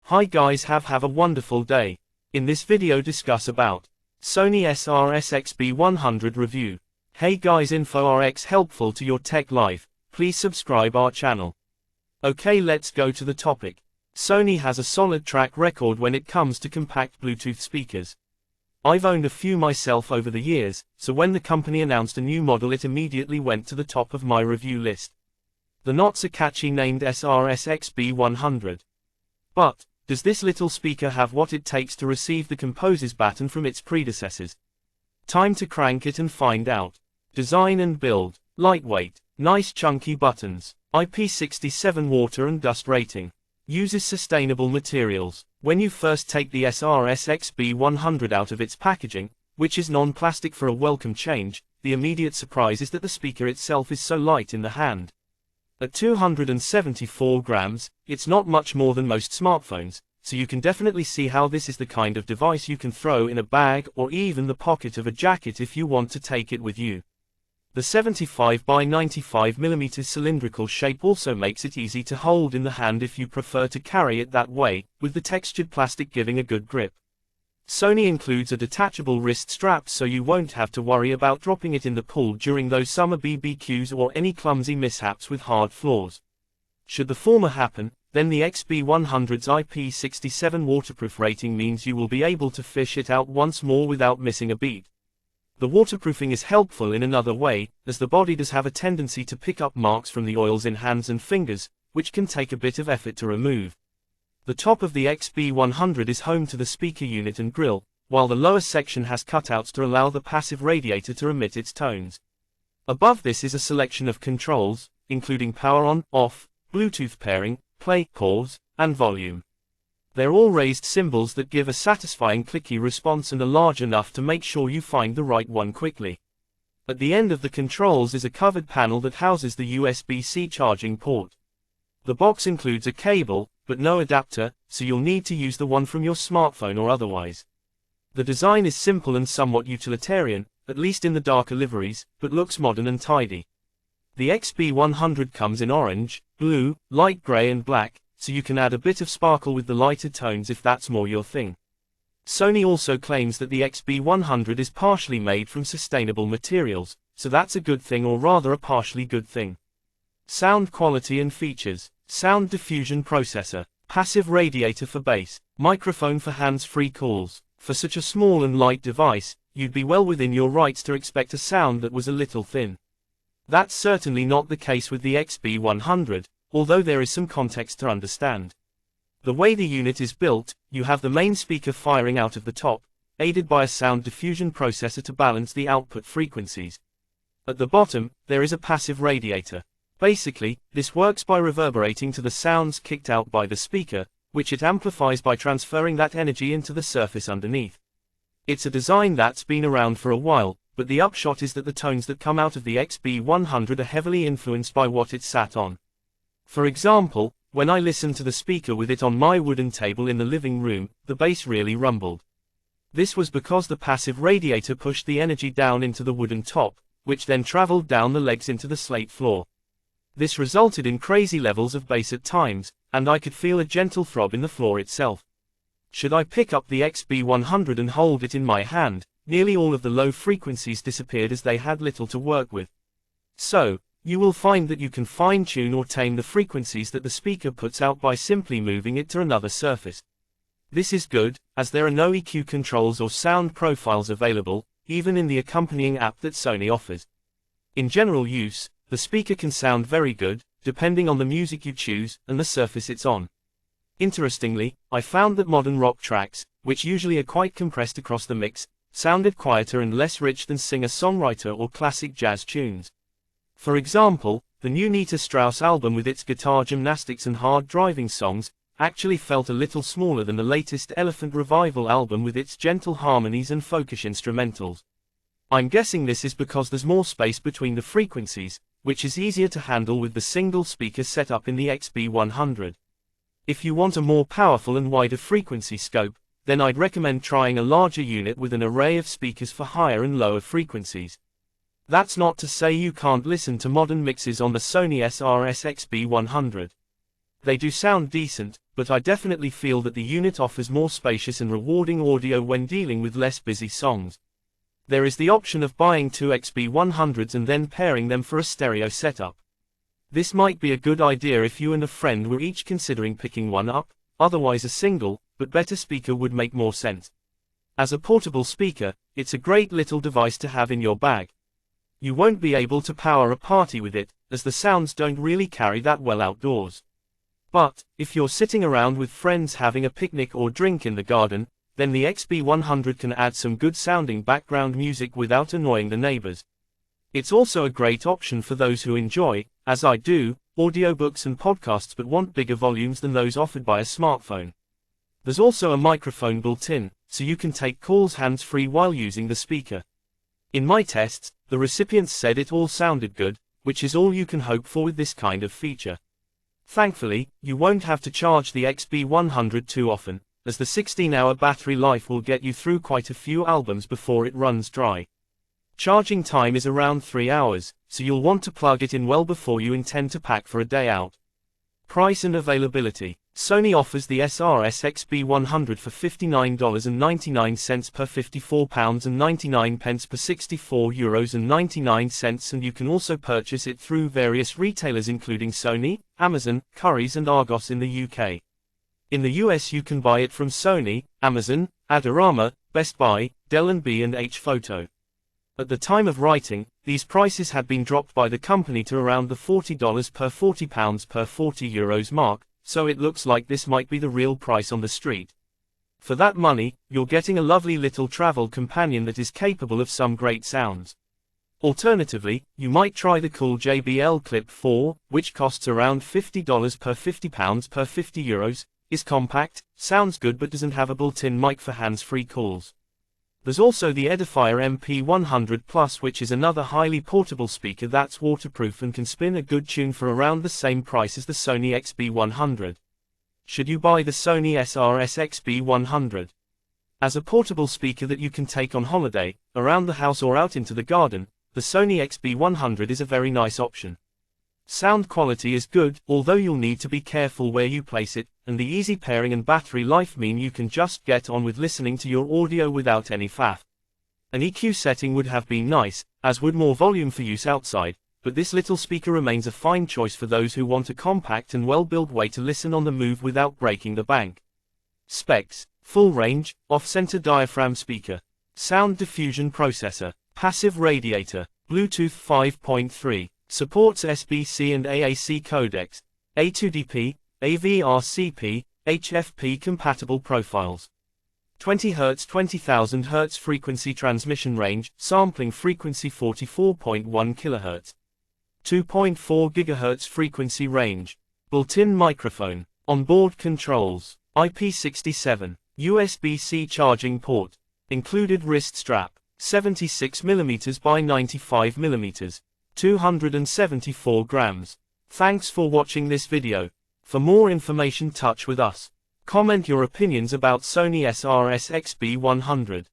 Hi guys, have a wonderful day. In this video discuss about Sony SRS-XB100 review. Hey guys, InfoRx helpful to your tech life. Please subscribe our channel. Okay, let's go to the topic. Sony has a solid track record when it comes to compact Bluetooth speakers. I've owned a few myself over the years, so when the company announced a new model it immediately went to the top of my review list. The not so catchy named SRS-XB100. But does this little speaker have what it takes to receive the composer's baton from its predecessors? Time to crank it and find out. Design and build. Lightweight. Nice chunky buttons. IP67 water and dust rating. Uses sustainable materials. When you first take the SRS-XB100 out of its packaging, which is non-plastic for a welcome change, the immediate surprise is that the speaker itself is so light in the hand. At 274 grams, it's not much more than most smartphones, so you can definitely see how this is the kind of device you can throw in a bag or even the pocket of a jacket if you want to take it with you. The 75 by 95 mm cylindrical shape also makes it easy to hold in the hand if you prefer to carry it that way, with the textured plastic giving a good grip. Sony includes a detachable wrist strap so you won't have to worry about dropping it in the pool during those summer BBQs or any clumsy mishaps with hard floors. Should the former happen, then the XB100's IP67 waterproof rating means you will be able to fish it out once more without missing a beat. The waterproofing is helpful in another way, as the body does have a tendency to pick up marks from the oils in hands and fingers, which can take a bit of effort to remove. The top of the XB100 is home to the speaker unit and grille, while the lower section has cutouts to allow the passive radiator to emit its tones. Above this is a selection of controls, including power on, off, Bluetooth pairing, play, pause, and volume. They're all raised symbols that give a satisfying clicky response and are large enough to make sure you find the right one quickly. At the end of the controls is a covered panel that houses the USB-C charging port. The box includes a cable, but no adapter, so you'll need to use the one from your smartphone or otherwise. The design is simple and somewhat utilitarian, at least in the darker liveries, but looks modern and tidy. The XB100 comes in orange, blue, light grey and black, so you can add a bit of sparkle with the lighter tones if that's more your thing. Sony also claims that the XB100 is partially made from sustainable materials, so that's a good thing, or rather a partially good thing. Sound quality and features. Sound diffusion processor. Passive radiator for bass. Microphone for hands-free calls. For such a small and light device, you'd be well within your rights to expect a sound that was a little thin. That's certainly not the case with the XB100, although there is some context to understand. The way the unit is built, you have the main speaker firing out of the top, aided by a sound diffusion processor to balance the output frequencies. At the bottom, there is a passive radiator. Basically, this works by reverberating to the sounds kicked out by the speaker, which it amplifies by transferring that energy into the surface underneath. It's a design that's been around for a while, but the upshot is that the tones that come out of the XB100 are heavily influenced by what it sat on. For example, when I listened to the speaker with it on my wooden table in the living room, the bass really rumbled. This was because the passive radiator pushed the energy down into the wooden top, which then traveled down the legs into the slate floor. This resulted in crazy levels of bass at times, and I could feel a gentle throb in the floor itself. Should I pick up the XB100 and hold it in my hand, nearly all of the low frequencies disappeared as they had little to work with. So, you will find that you can fine-tune or tame the frequencies that the speaker puts out by simply moving it to another surface. This is good, as there are no EQ controls or sound profiles available, even in the accompanying app that Sony offers. In general use, the speaker can sound very good, depending on the music you choose and the surface it's on. Interestingly, I found that modern rock tracks, which usually are quite compressed across the mix, sounded quieter and less rich than singer-songwriter or classic jazz tunes. For example, the new Nita Strauss album with its guitar gymnastics and hard driving songs actually felt a little smaller than the latest Elephant Revival album with its gentle harmonies and folkish instrumentals. I'm guessing this is because there's more space between the frequencies, which is easier to handle with the single speaker setup in the XB100. If you want a more powerful and wider frequency scope, then I'd recommend trying a larger unit with an array of speakers for higher and lower frequencies. That's not to say you can't listen to modern mixes on the Sony SRS-XB100. They do sound decent, but I definitely feel that the unit offers more spacious and rewarding audio when dealing with less busy songs. There is the option of buying two XB100s and then pairing them for a stereo setup. This might be a good idea if you and a friend were each considering picking one up, otherwise a single, but better speaker would make more sense. As a portable speaker, it's a great little device to have in your bag. You won't be able to power a party with it, as the sounds don't really carry that well outdoors. But, if you're sitting around with friends having a picnic or drink in the garden, then the XB100 can add some good sounding background music without annoying the neighbors. It's also a great option for those who enjoy, as I do, audiobooks and podcasts but want bigger volumes than those offered by a smartphone. There's also a microphone built in, so you can take calls hands-free while using the speaker. In my tests, the recipients said it all sounded good, which is all you can hope for with this kind of feature. Thankfully, you won't have to charge the XB100 too often, as the 16-hour battery life will get you through quite a few albums before it runs dry. Charging time is around 3 hours, so you'll want to plug it in well before you intend to pack for a day out. Price and availability. Sony offers the SRS-XB100 for $59.99 per £54.99 per €64.99, and you can also purchase it through various retailers including Sony, Amazon, Currys and Argos in the UK. In the US you can buy it from Sony, Amazon, Adorama, Best Buy, Dell and B&H Photo. At the time of writing, these prices had been dropped by the company to around the $40 per £40 per €40 mark, so it looks like this might be the real price on the street. For that money, you're getting a lovely little travel companion that is capable of some great sounds. Alternatively, you might try the cool JBL Clip 4, which costs around $50 per £50 per €50, is compact, sounds good but doesn't have a built-in mic for hands-free calls. There's also the Edifier MP100 Plus, which is another highly portable speaker that's waterproof and can spin a good tune for around the same price as the Sony XB100. Should you buy the Sony SRS-XB100? As a portable speaker that you can take on holiday, around the house or out into the garden, the Sony XB100 is a very nice option. Sound quality is good, although you'll need to be careful where you place it, and the easy pairing and battery life mean you can just get on with listening to your audio without any faff. An EQ setting would have been nice, as would more volume for use outside, but this little speaker remains a fine choice for those who want a compact and well-built way to listen on the move without breaking the bank. Specs: full range, off-center diaphragm speaker, sound diffusion processor, passive radiator, Bluetooth 5.3. Supports SBC and AAC codecs, A2DP, AVRCP, HFP compatible profiles. 20 Hz 20,000 Hz frequency transmission range, sampling frequency 44.1 kHz. 2.4 GHz frequency range. Built-in microphone. Onboard controls. IP67. USB-C charging port. Included wrist strap. 76mm by 95mm. 274 grams. Thanks for watching this video. For more information touch with us. Comment your opinions about Sony SRS-XB100.